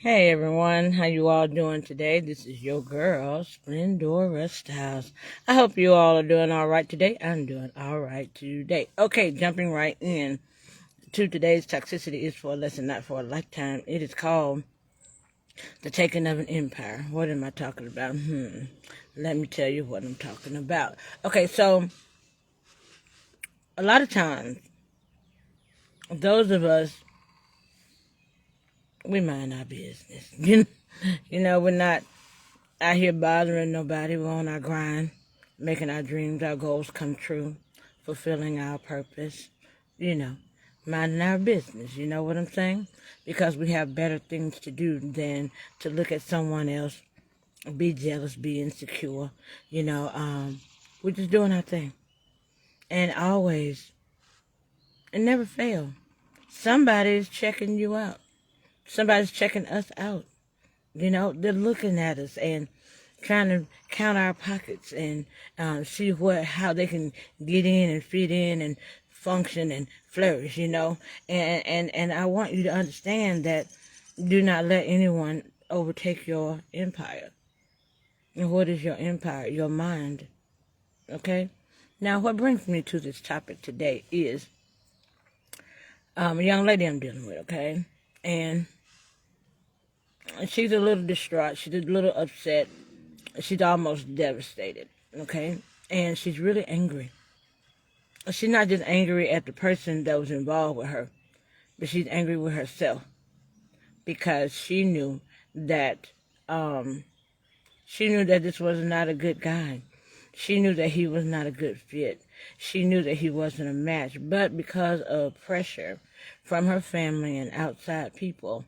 Hey everyone, how you all doing today? This is your girl, Splendora Styles. I hope you all are doing all right today. I'm doing all right today. Okay, jumping right in to today's Toxicity is for a lesson, not for a lifetime. It is called The Taking of an Empire. What am I talking about? Let me tell you what I'm talking about. Okay, so a lot of times, those of us, we mind our business. We're not out here bothering nobody. We're on our grind, making our dreams, our goals come true, fulfilling our purpose, you know, minding our business. You know what I'm saying? Because we have better things to do than to look at someone else, be jealous, be insecure. We're just doing our thing. And always, and never fail. Somebody's checking you out. Somebody's checking us out. They're looking at us and trying to count our pockets and see how they can get in and fit in and function and flourish, And I want you to understand that do not let anyone overtake your empire. And what is your empire? Your mind. Okay? Now, what brings me to this topic today is a young lady I'm dealing with, okay? And she's a little distraught. She's a little upset. She's almost devastated, okay? And she's really angry. She's not just angry at the person that was involved with her, but she's angry with herself because she knew that this was not a good guy. She knew that he was not a good fit. She knew that he wasn't a match, but because of pressure from her family and outside people,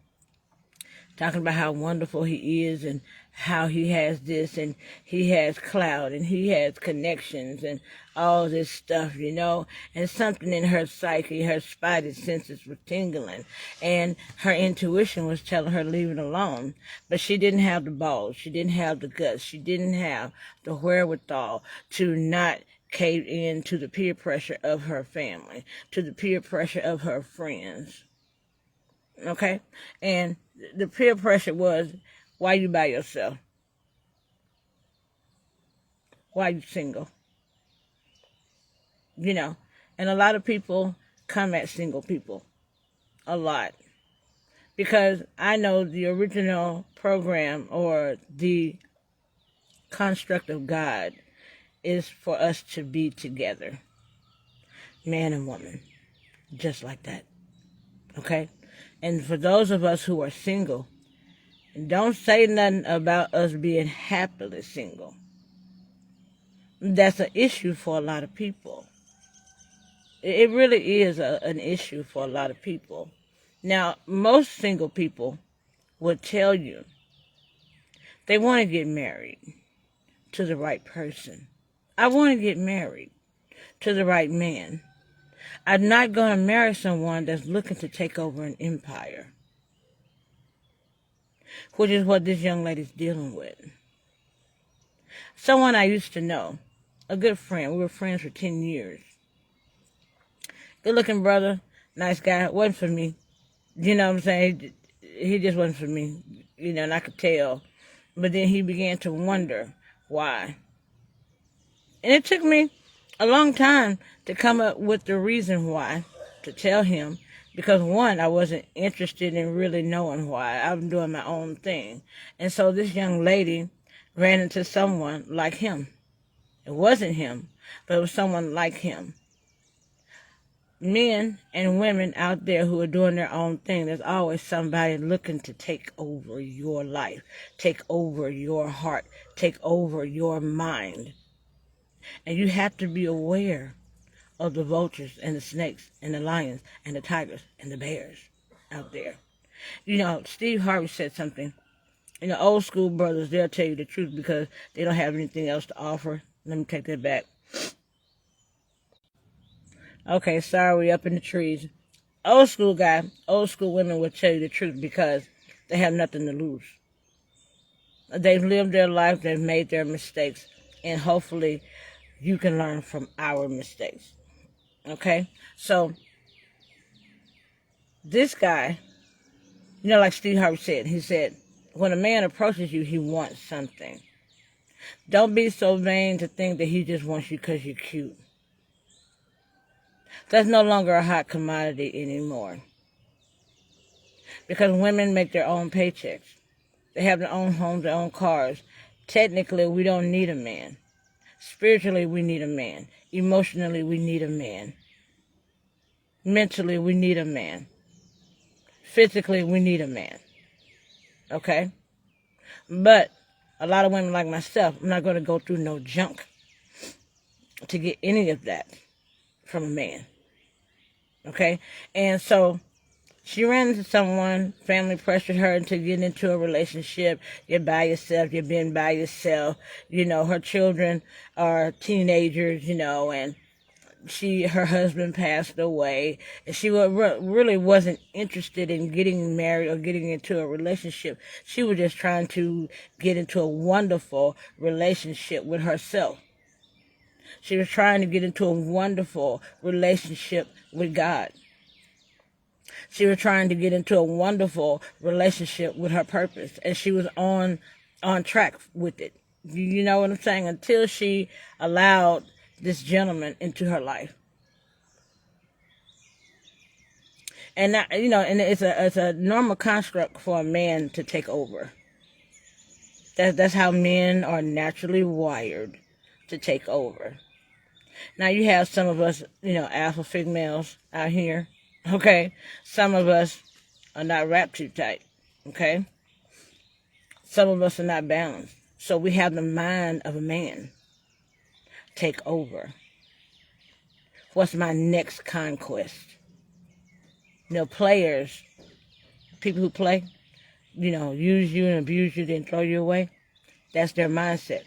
talking about how wonderful he is and how he has this and he has clout and he has connections and all this stuff, and something in her psyche, her spidey senses were tingling, and her intuition was telling her leave it alone, but she didn't have the balls, she didn't have the guts, she didn't have the wherewithal to not cave in to the peer pressure of her family, to the peer pressure of her friends. Okay? And the peer pressure was, why you by yourself? Why you single? And a lot of people come at single people. A lot. Because I know the original program or the construct of God is for us to be together. Man and woman. Just like that. Okay? And for those of us who are single, don't say nothing about us being happily single. That's an issue for a lot of people. It really is an issue for a lot of people. Now, most single people will tell you they want to get married to the right person. I want to get married to the right man. I'm not going to marry someone that's looking to take over an empire, which is what this young lady's dealing with. Someone I used to know, a good friend. We were friends for 10 years. Good-looking brother, nice guy, wasn't for me. You know what I'm saying? He just wasn't for me, and I could tell. But then he began to wonder why. And it took me a long time to come up with the reason why, to tell him. Because one, I wasn't interested in really knowing why. I was doing my own thing. And so this young lady ran into someone like him. It wasn't him, but it was someone like him. Men and women out there who are doing their own thing, there's always somebody looking to take over your life, take over your heart, take over your mind. And you have to be aware of the vultures and the snakes and the lions and the tigers and the bears out there. Steve Harvey said something. Old school brothers, they'll tell you the truth because they don't have anything else to offer. Let me take that back. Okay, sorry, we up in the trees. Old school women will tell you the truth because they have nothing to lose. They've lived their life, they've made their mistakes, and hopefully you can learn from our mistakes. Okay? So, this guy Like Steve Harvey said, he said, when a man approaches you, he wants something. Don't be so vain to think that he just wants you because you're cute. That's no longer a hot commodity anymore. Because women make their own paychecks. They have their own homes, their own cars. Technically, we don't need a man. Spiritually, we need a man. Emotionally, we need a man. Mentally, we need a man. Physically, we need a man. Okay? But a lot of women like myself, I'm not going to go through no junk to get any of that from a man. Okay? And so she ran into someone, family pressured her into getting into a relationship. You're by yourself, you've been by yourself. Her children are teenagers, and her husband passed away, and she really wasn't interested in getting married or getting into a relationship. She was just trying to get into a wonderful relationship with herself. She was trying to get into a wonderful relationship with God. She was trying to get into a wonderful relationship with her purpose, and she was on track with it. You know what I'm saying? Until she allowed this gentleman into her life. And that, and it's a normal construct for a man to take over. That's how men are naturally wired, to take over. Now you have some of us, alpha females out here. Okay? Some of us are not wrapped too tight. Okay? Some of us are not balanced. So we have the mind of a man take over. What's my next conquest? Players, people who play, use you and abuse you, then throw you away. That's their mindset.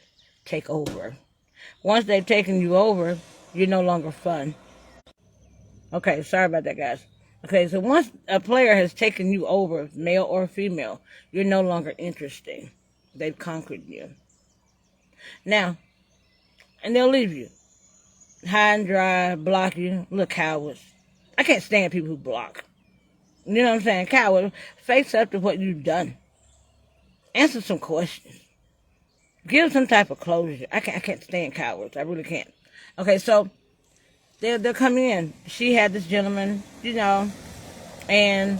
Take over. Once they've taken you over, you're no longer fun. Okay, sorry about that, guys. Okay, so once a player has taken you over, male or female, you're no longer interesting. They've conquered you. Now, and they'll leave you high and dry, block you. Look, cowards. I can't stand people who block. You know what I'm saying? Coward, face up to what you've done. Answer some questions. Give some type of closure. I can't stand cowards. I really can't. Okay, so they'll come in. She had this gentleman, and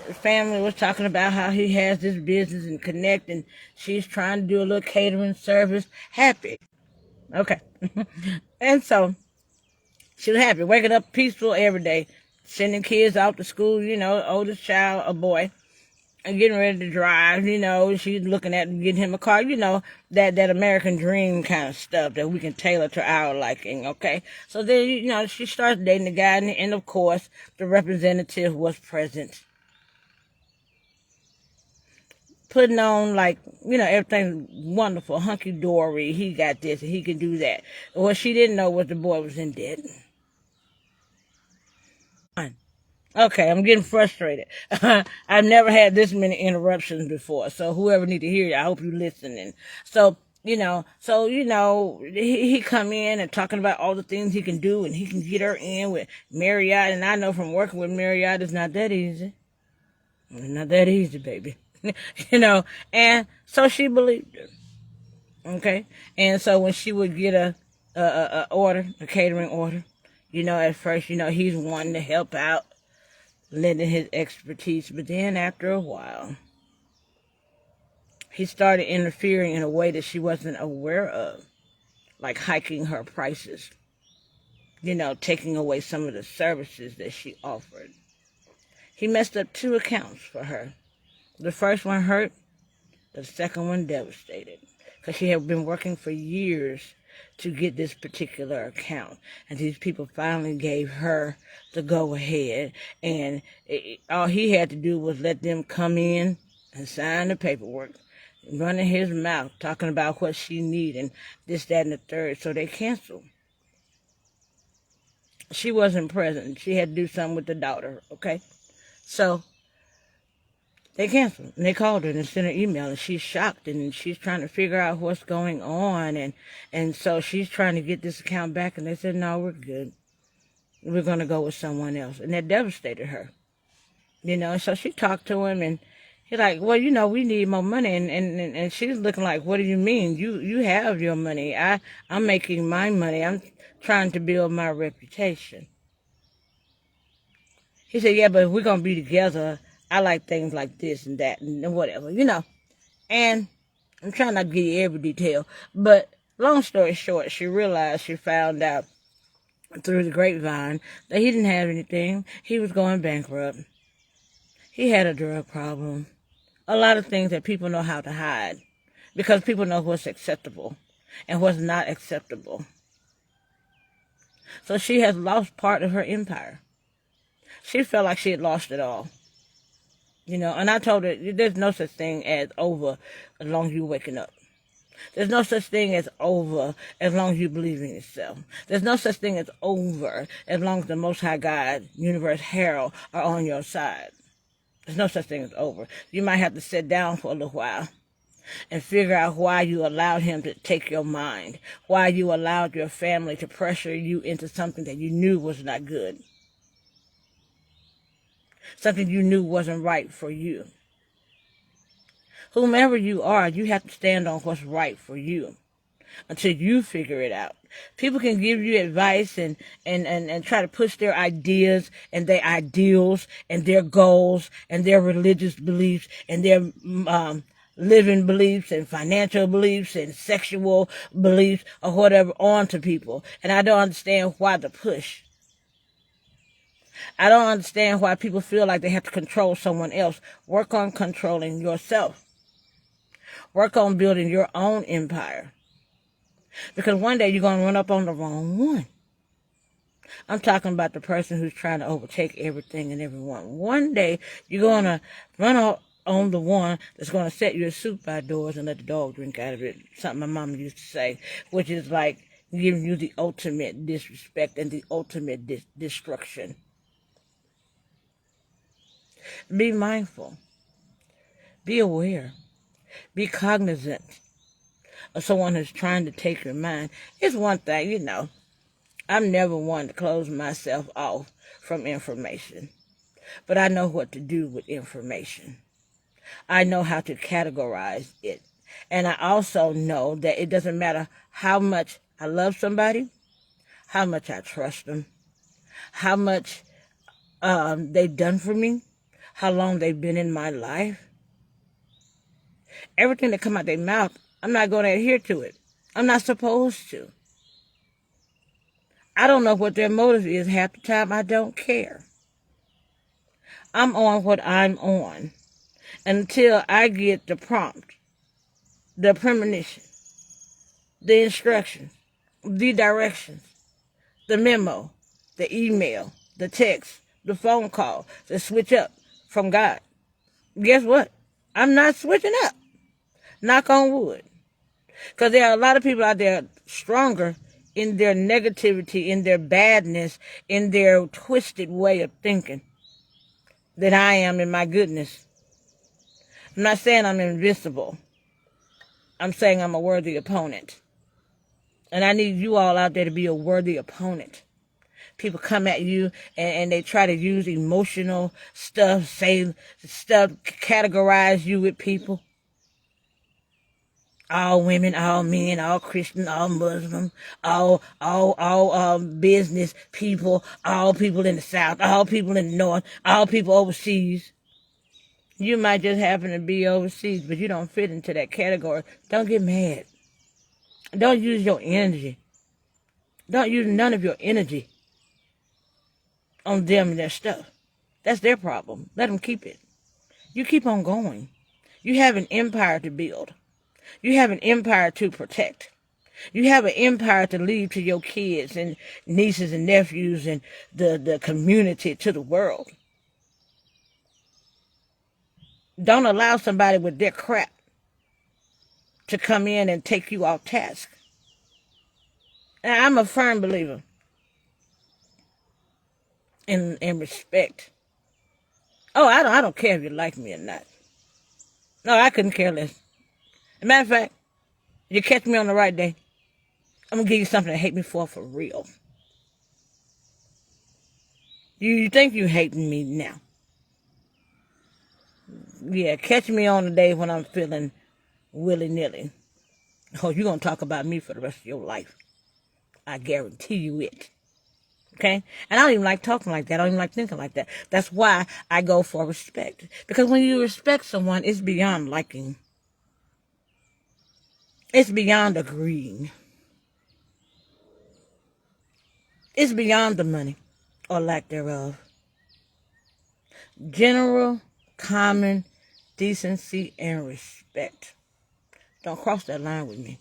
his family was talking about how he has this business and connect, and she's trying to do a little catering service. Happy. Okay. And so she was happy, waking up peaceful every day, sending kids out to school, oldest child, a boy, and getting ready to drive, she's looking at getting him a car, that American dream kind of stuff that we can tailor to our liking, okay? So then, she starts dating the guy, and of course, the representative was present. Putting on, everything wonderful, hunky-dory, he got this, and he can do that. What she didn't know was the boy was in debt. Okay, I'm getting frustrated. I've never had this many interruptions before. So whoever need to hear you, I hope you're listening. So, he come in and talking about all the things he can do, and he can get her in with Marriott. And I know from working with Marriott, it's not that easy. It's not that easy, baby. And so she believed her. Okay. And so when she would get a catering order, at first, he's wanting to help out, lending his expertise, but then after a while, he started interfering in a way that she wasn't aware of, like hiking her prices, taking away some of the services that she offered. He messed up 2 accounts for her. The first one hurt, the second one devastated, because she had been working for years to get this particular account. And these people finally gave her the go-ahead. And all he had to do was let them come in and sign the paperwork, running his mouth, talking about what she needed, and this, that, and the third. So they canceled. She wasn't present. She had to do something with the daughter, okay? So they canceled, and they called her and sent her email, and she's shocked, and she's trying to figure out what's going on, and so she's trying to get this account back, and they said, no, we're good. We're going to go with someone else, and that devastated her. So she talked to him, and he's like, well, we need more money. And she's looking like, what do you mean? You have your money. I'm making my money. I'm trying to build my reputation. He said, yeah, but if we're going to be together, I like things like this and that and whatever, And I'm trying not to give you every detail, but long story short, she found out through the grapevine that he didn't have anything. He was going bankrupt. He had a drug problem. A lot of things that people know how to hide because people know what's acceptable and what's not acceptable. So she has lost part of her empire. She felt like she had lost it all. And I told her, there's no such thing as over as long as you're waking up. There's no such thing as over as long as you believe in yourself. There's no such thing as over as long as the Most High God, Universe, Hero are on your side. There's no such thing as over. You might have to sit down for a little while and figure out why you allowed him to take your mind, why you allowed your family to pressure you into something that you knew was not good, something you knew wasn't right for you. Whomever you are, you have to stand on what's right for you until you figure it out. People can give you advice and try to push their ideas and their ideals and their goals and their religious beliefs and their living beliefs and financial beliefs and sexual beliefs or whatever onto people. And I don't understand why the push. I don't understand why people feel like they have to control someone else. Work on controlling yourself. Work on building your own empire. Because one day you're going to run up on the wrong one. I'm talking about the person who's trying to overtake everything and everyone. One day you're going to run on the one that's going to set your soup by doors and let the dog drink out of it. Something my mama used to say, which is like giving you the ultimate disrespect and the ultimate destruction. Be mindful. Be aware. Be cognizant of someone who's trying to take your mind. It's one thing, I'm never one to close myself off from information. But I know what to do with information. I know how to categorize it. And I also know that it doesn't matter how much I love somebody, how much I trust them, how much they've done for me, how long they've been in my life. Everything that comes out their mouth, I'm not going to adhere to it. I'm not supposed to. I don't know what their motive is half the time. I don't care. I'm on what I'm on until I get the prompt, the premonition, the instructions, the directions, the memo, the email, the text, the phone call to switch up from God. Guess what? I'm not switching up. Knock on wood. Because there are a lot of people out there stronger in their negativity, in their badness, in their twisted way of thinking than I am in my goodness. I'm not saying I'm invincible. I'm saying I'm a worthy opponent. And I need you all out there to be a worthy opponent. People come at you and they try to use emotional stuff, say stuff, categorize you with people. All women, all men, all Christian, all Muslim, all business people, all people in the South, all people in the North, all people overseas. You might just happen to be overseas, but you don't fit into that category. Don't get mad. Don't use your energy. Don't use none of your energy on them and their stuff. That's their problem. Let them keep it. You keep on going. You have an empire to build. You have an empire to protect. You have an empire to leave to your kids and nieces and nephews and the community, to the world. Don't allow somebody with their crap to come in and take you off task. And I'm a firm believer in respect. Oh, I don't care if you like me or not. No, I couldn't care less. As a matter of fact, you catch me on the right day, I'm gonna give you something to hate me for real. You think you hating me now. Yeah, catch me on the day when I'm feeling willy-nilly. Oh, you're going to talk about me for the rest of your life. I guarantee you it. Okay? And I don't even like talking like that. I don't even like thinking like that. That's why I go for respect. Because when you respect someone, it's beyond liking. It's beyond agreeing. It's beyond the money or lack thereof. General, common decency and respect. Don't cross that line with me.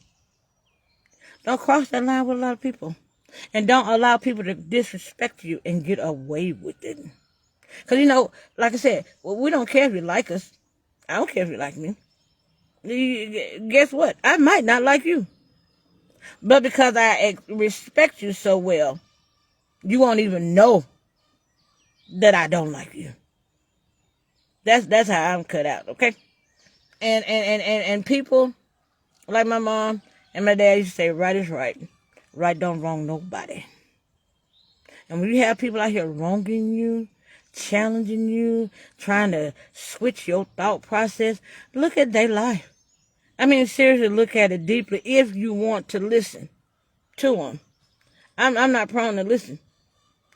Don't cross that line with a lot of people. And don't allow people to disrespect you and get away with it. Because, like I said, we don't care if you like us. I don't care if you like me. Guess what? I might not like you. But because I respect you so well, you won't even know that I don't like you. That's how I'm cut out, okay? And people like my mom and my dad used to say, right is right. Right don't wrong nobody. And when you have people out here wronging you, challenging you, trying to switch your thought process, look at their life. I mean, seriously, look at it deeply if you want to listen to them. I'm not prone to listen.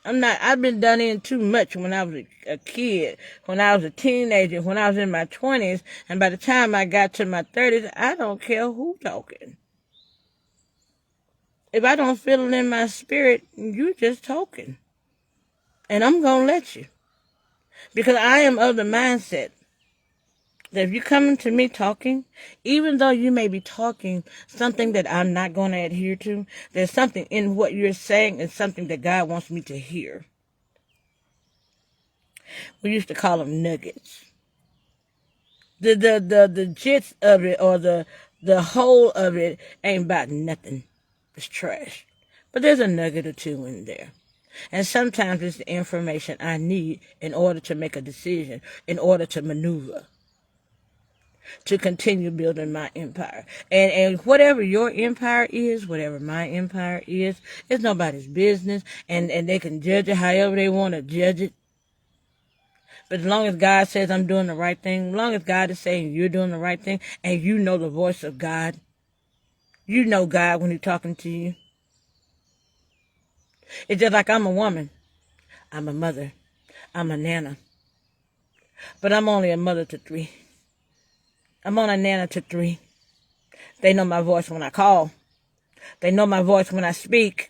I've been done in too much when I was a kid, when I was a teenager, when I was in my 20s, and by the time I got to my 30s, I don't care who talking. If I don't feel it in my spirit, you just talking. And I'm going to let you. Because I am of the mindset that if you're coming to me talking, even though you may be talking something that I'm not going to adhere to, there's something in what you're saying and something that God wants me to hear. We used to call them nuggets. The gist of it or the whole of it ain't about nothing. It's trash. But there's a nugget or two in there. And sometimes it's the information I need in order to make a decision, in order to maneuver, to continue building my empire. And whatever your empire is, whatever my empire is, it's nobody's business. And they can judge it however they want to judge it. But as long as God says I'm doing the right thing, as long as God is saying you're doing the right thing, and you know the voice of God, you know God when He's talking to you. It's just like I'm a woman. I'm a mother. I'm a nana. But I'm only a mother to 3. I'm on a nana to 3. They know my voice when I call. They know my voice when I speak.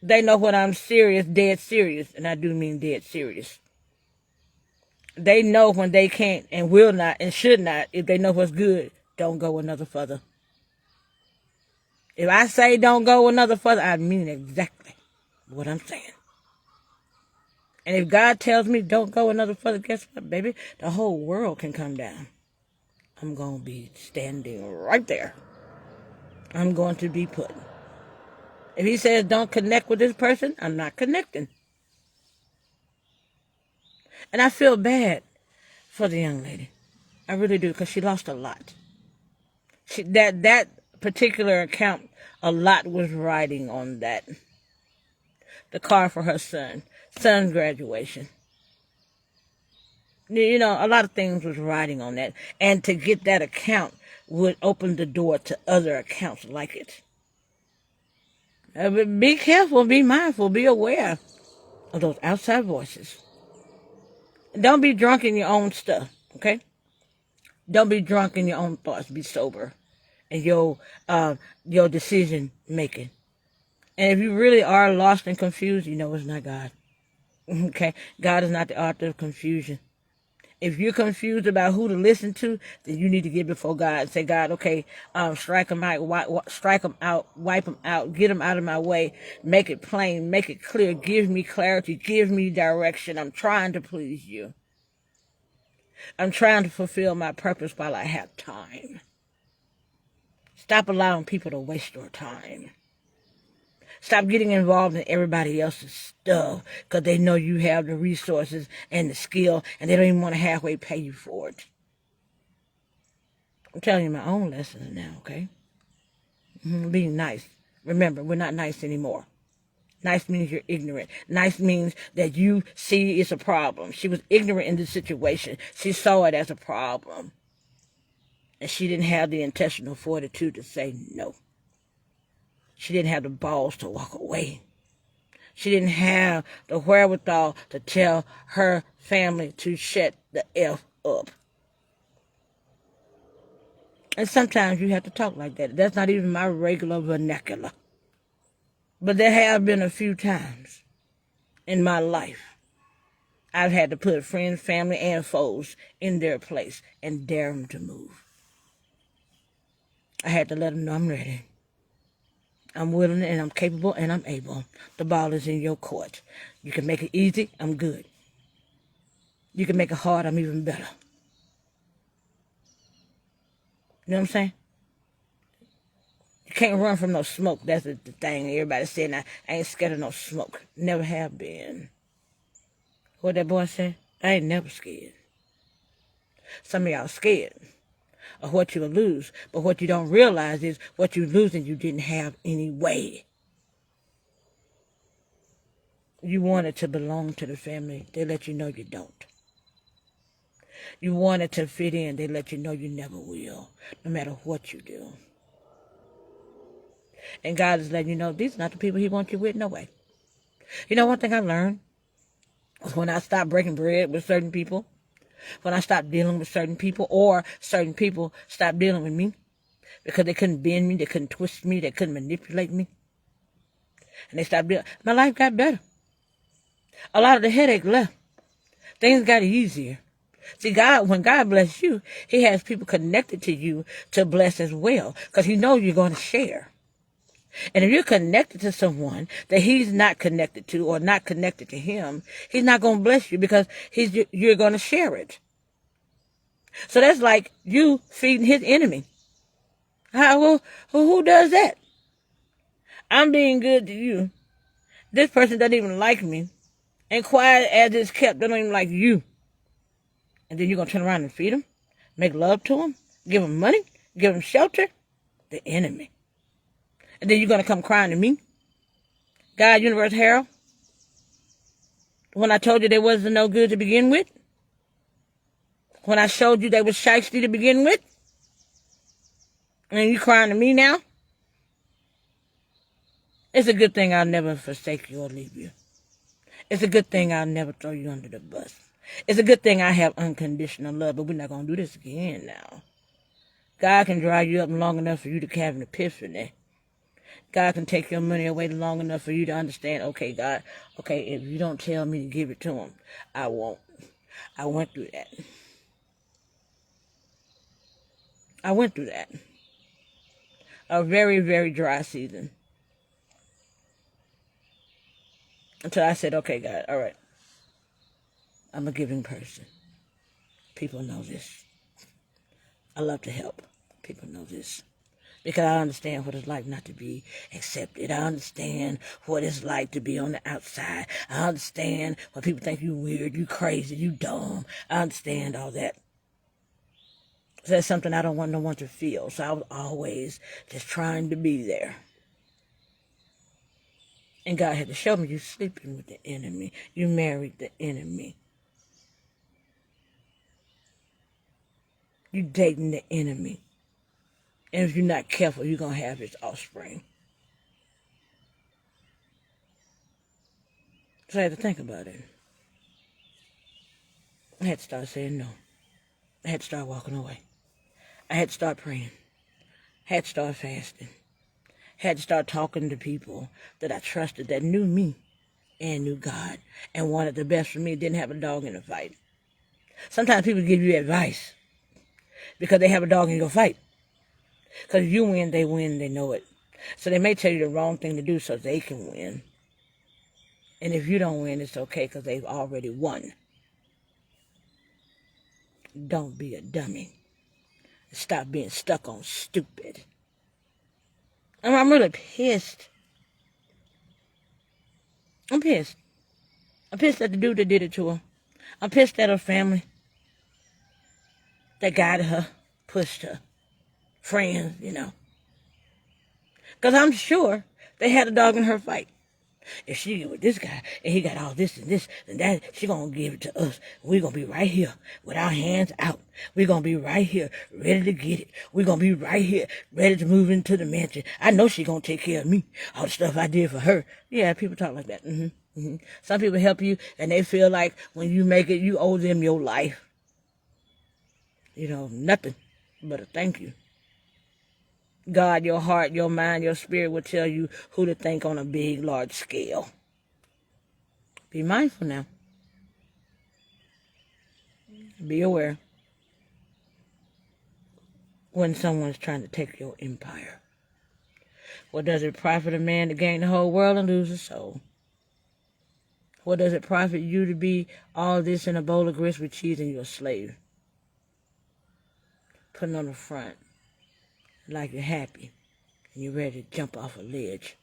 They know when I'm serious, dead serious, and I do mean dead serious. They know when they can't and will not and should not. If they know what's good, don't go another further. If I say don't go another further, I mean exactly what I'm saying. And if God tells me don't go another further, guess what, baby? The whole world can come down. I'm going to be standing right there. I'm going to be put. If He says don't connect with this person, I'm not connecting. And I feel bad for the young lady. I really do, because she lost a lot. That particular account, a lot was riding on that. The car for her son's graduation. A lot of things was riding on that. And to get that account would open the door to other accounts like it. But be careful, be mindful, be aware of those outside voices. Don't be drunk in your own stuff, okay? Don't be drunk in your own thoughts. Be sober in your decision making. And if you really are lost and confused, you know it's not God. Okay? God is not the author of confusion. If you're confused about who to listen to, then you need to get before God and say, God, okay, strike them out, wipe them out, get them out of my way, make it plain, make it clear, give me clarity, give me direction. I'm trying to please you. I'm trying to fulfill my purpose while I have time. Stop allowing people to waste your time. Stop getting involved in everybody else's stuff because they know you have the resources and the skill and they don't even want to halfway pay you for it. I'm telling you my own lessons now, okay? Being nice. Remember, we're not nice anymore. Nice means you're ignorant. Nice means that you see it's a problem. She was ignorant in the situation. She saw it as a problem. And she didn't have the intestinal fortitude to say no. She didn't have the balls to walk away. She didn't have the wherewithal to tell her family to shut the F up. And sometimes you have to talk like that. That's not even my regular vernacular. But there have been a few times in my life I've had to put friends, family, and foes in their place and dare them to move. I had to let them know I'm ready. I'm willing and I'm capable and I'm able. The ball is in your court. You can make it easy, I'm good. You can make it hard, I'm even better. You know what I'm saying? You can't run from no smoke. That's the thing. Everybody saying I ain't scared of no smoke. Never have been. What that boy said? I ain't never scared. Some of y'all scared of what you'll lose. But what you don't realize is what you're losing you didn't have anyway. You wanted to belong to the family. They let you know you don't. You wanted to fit in. They let you know you never will, no matter what you do. And God is letting you know these are not the people he wants you with, no way. You know one thing I learned was when I stopped breaking bread with certain people, when I stopped dealing with certain people, or certain people stopped dealing with me because they couldn't bend me, they couldn't twist me, they couldn't manipulate me. And they stopped dealing. My life got better. A lot of the headache left. Things got easier. See, God, when God bless you, he has people connected to you to bless as well, because he knows you're going to share. And if you're connected to someone that he's not connected to or not connected to him, he's not going to bless you because you're going to share it. So that's like you feeding his enemy. Who does that? I'm being good to you. This person doesn't even like me. And quiet as it's kept, they don't even like you. And then you're going to turn around and feed them? Make love to them? Give them money? Give them shelter? The enemy. And then you're going to come crying to me? God, Universe, Harold? When I told you they wasn't no good to begin with? When I showed you they was shiesty to begin with? And you crying to me now? It's a good thing I'll never forsake you or leave you. It's a good thing I'll never throw you under the bus. It's a good thing I have unconditional love, but we're not going to do this again now. God can dry you up long enough for you to have an epiphany. God can take your money away long enough for you to understand, okay, God, okay, if you don't tell me to give it to him, I won't. I went through that. I went through that. A very, very dry season. Until I said, okay, God, all right. I'm a giving person. People know this. I love to help. People know this. Because I understand what it's like not to be accepted. I understand what it's like to be on the outside. I understand when people think you weird, you crazy, you dumb. I understand all that. So that's something I don't want no one to feel. So I was always just trying to be there. And God had to show me you sleeping with the enemy. You married the enemy. You dating the enemy. And if you're not careful, you're going to have his offspring. So I had to think about it. I had to start saying no. I had to start walking away. I had to start praying. I had to start fasting. I had to start talking to people that I trusted, that knew me and knew God and wanted the best for me, didn't have a dog in the fight. Sometimes people give you advice because they have a dog in your fight. Because if you win, they know it. So they may tell you the wrong thing to do so they can win. And if you don't win, it's okay because they've already won. Don't be a dummy. Stop being stuck on stupid. I'm really pissed. I'm pissed. I'm pissed at the dude that did it to her. I'm pissed at her family that guided her, pushed her. Friends, you know. Because I'm sure they had a dog in her fight. If she get with this guy and he got all this and this and that, she gonna give it to us. We're gonna be right here with our hands out. We're gonna be right here ready to get it. We're gonna be right here ready to move into the mansion. I know she gonna take care of me. All the stuff I did for her. Yeah, people talk like that. Some people help you and they feel like when you make it, you owe them your life. You know, nothing but a thank you. God, your heart, your mind, your spirit will tell you who to thank on a big, large scale. Be mindful now. Be aware when someone's trying to take your empire. What does it profit a man to gain the whole world and lose his soul? What does it profit you to be all this in a bowl of grits with cheese and you're a slave? Putting on the front like you're happy and you're ready to jump off a ledge.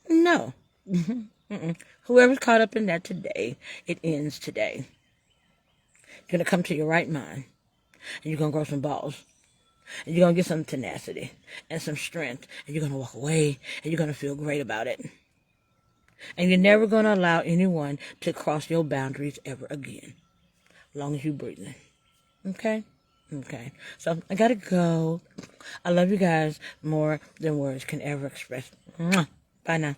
No. Whoever's caught up in that today, it ends today. You're going to come to your right mind and you're going to grow some balls. And you're going to get some tenacity and some strength. And you're going to walk away and you're going to feel great about it. And you're never going to allow anyone to cross your boundaries ever again. As long as you're breathing. Okay? Okay. So I got to go. I love you guys more than words can ever express. Bye now.